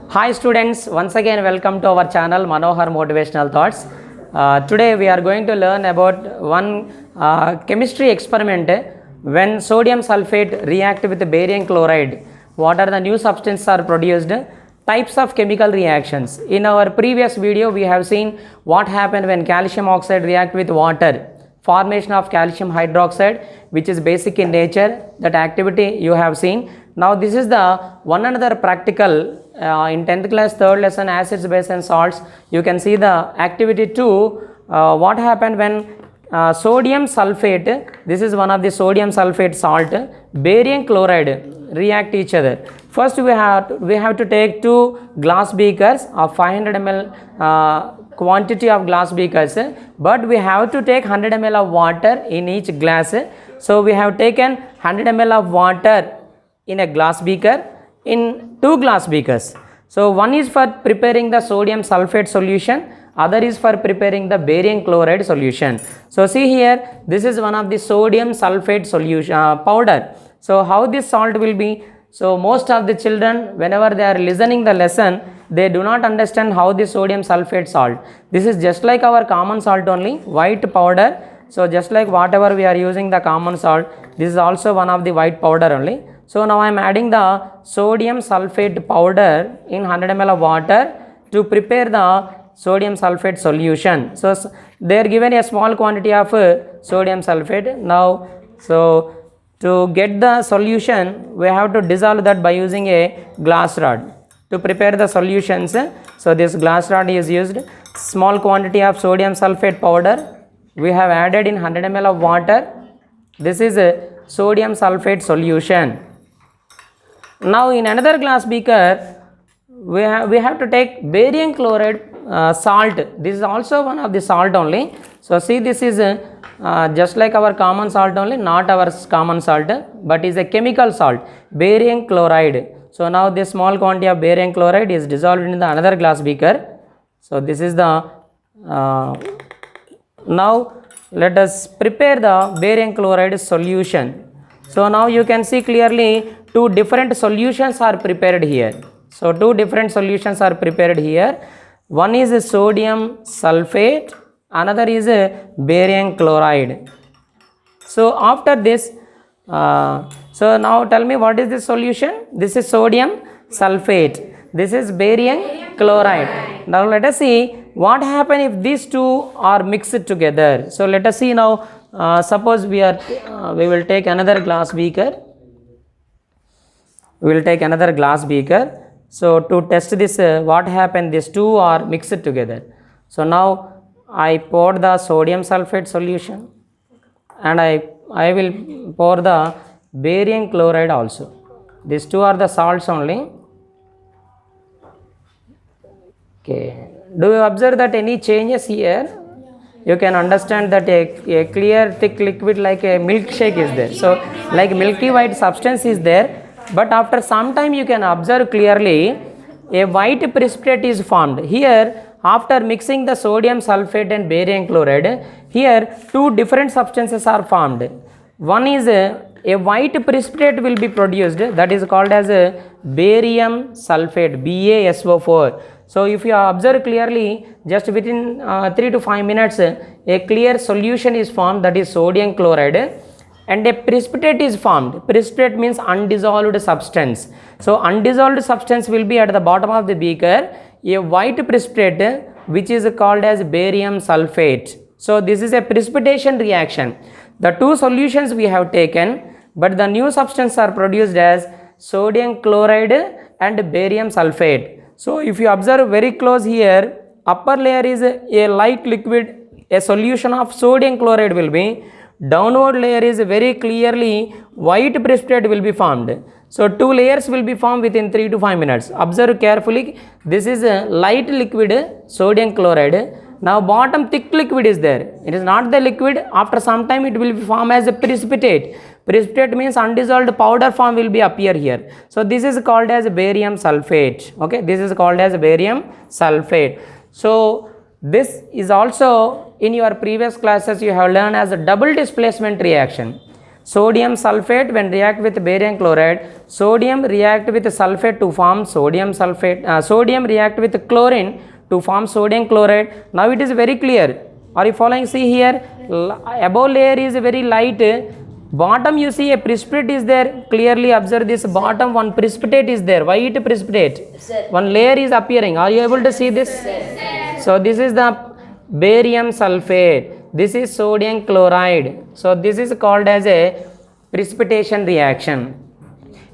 Hi students, once again welcome to our channel Manohar Motivational Thoughts. Today we are going to learn about one chemistry experiment when sodium sulphate react with barium chloride. What are the new substances are produced? Types of chemical reactions. In our previous video we have seen what happened when calcium oxide react with water. Formation of calcium hydroxide, which is basic in nature. That activity you have seen. Now this is the one another practical in 10th class 3rd lesson acids, base and salts. You can see the activity 2. What happened when sodium sulphate, this is one of the sodium sulphate salt, barium chloride react each other. First we have to take 2 glass beakers of 500 ml quantity of glass beakers, but we have to take 100 ml of water in each glass. So we have taken 100 ml of water in a glass beaker in 2 glass beakers. So one is for preparing the sodium sulphate solution, other is for preparing the barium chloride solution. So see here, this is one of the sodium sulphate solution powder. So how this salt will be? So most of the children, whenever they are listening the lesson, they do not understand how the sodium sulphate salt. This is just like our common salt only, white powder. So just like whatever we are using the common salt, this is also one of the white powder only. So now I am adding the sodium sulphate powder in 100 ml of water to prepare the sodium sulphate solution. So they are given a small quantity of sodium sulphate. Now so to get the solution, we have to dissolve that by using a glass rod. To prepare the solutions, so this glass rod is used. Small quantity of sodium sulphate powder we have added in 100 ml of water. This is a sodium sulphate solution. Now in another glass beaker, we have to take barium chloride salt. This is also one of the salt only. So see, this is just like our common salt only, not our common salt, but is a chemical salt, barium chloride. So now this small quantity of barium chloride is dissolved in the another glass beaker. So this is the now let us prepare the barium chloride solution. So now you can see clearly 2 different solutions are prepared here. So 2 different solutions are prepared here. One is a sodium sulphate, another is a barium chloride. So after this, so now tell me what is the solution? This is sodium sulphate. This is barium chloride. Now let us see what happens if these 2 are mixed together. So let us see now. Suppose we will take another glass beaker. We will take another glass beaker. So to test this, what happened? These 2 are mixed together. So now I pour the sodium sulphate solution, and I will pour the barium chloride also. These 2 are the salts only. Okay. Do you observe that any changes here? You can understand that a clear thick liquid like a milkshake is there. So like milky white substance is there, but after some time you can observe clearly a white precipitate is formed. Here after mixing the sodium sulphate and barium chloride, here 2 different substances are formed. One is a white precipitate will be produced, that is called as a barium sulphate, BaSO4. So if you observe clearly, just within 3 to 5 minutes, a clear solution is formed, that is sodium chloride, and a precipitate is formed. Precipitate means undissolved substance. So undissolved substance will be at the bottom of the beaker, a white precipitate which is called as barium sulphate. So this is a precipitation reaction. The 2 solutions we have taken, but the new substance are produced as sodium chloride and barium sulphate. So if you observe very close here, upper layer is a light liquid, a solution of sodium chloride will be, downward layer is very clearly white precipitate will be formed. So 2 layers will be formed within 3 to 5 minutes. Observe carefully, this is a light liquid sodium chloride. Now bottom thick liquid is there. It is not the liquid. After some time it will be formed as a precipitate. Precipitate means undissolved powder form will be appear here. So this is called as barium sulphate. Okay, this is called as barium sulphate. So this is also in your previous classes you have learned as a double displacement reaction. Sodium sulfate when react with barium chloride, sodium react with sulfate to form sodium sulfate, sodium react with chlorine to form sodium chloride. Now it is very clear. Are you following? See here, above layer is very light, bottom you see a precipitate is there. Clearly observe this bottom, one precipitate is there. Why it precipitate? Sir. One layer is appearing. Are you able to see this? So this is the barium sulfate, this is sodium chloride. So this is called as a precipitation reaction.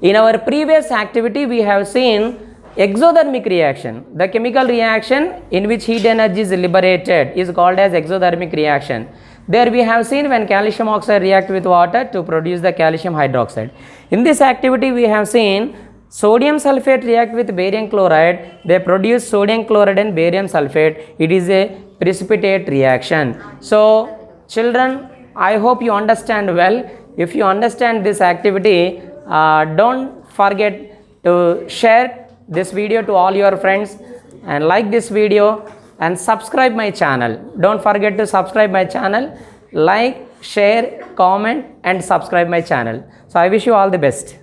In our previous activity we have seen exothermic reaction. The chemical reaction in which heat energy is liberated is called as exothermic reaction. There we have seen when calcium oxide react with water to produce the calcium hydroxide. In this activity we have seen sodium sulfate react with barium chloride, they produce sodium chloride and barium sulfate. It is a precipitate reaction. So children, I hope you understand well. If you understand this activity, don't forget to share this video to all your friends and like this video and subscribe my channel. Don't forget to subscribe my channel, like, share, comment and subscribe my channel. So I wish you all the best.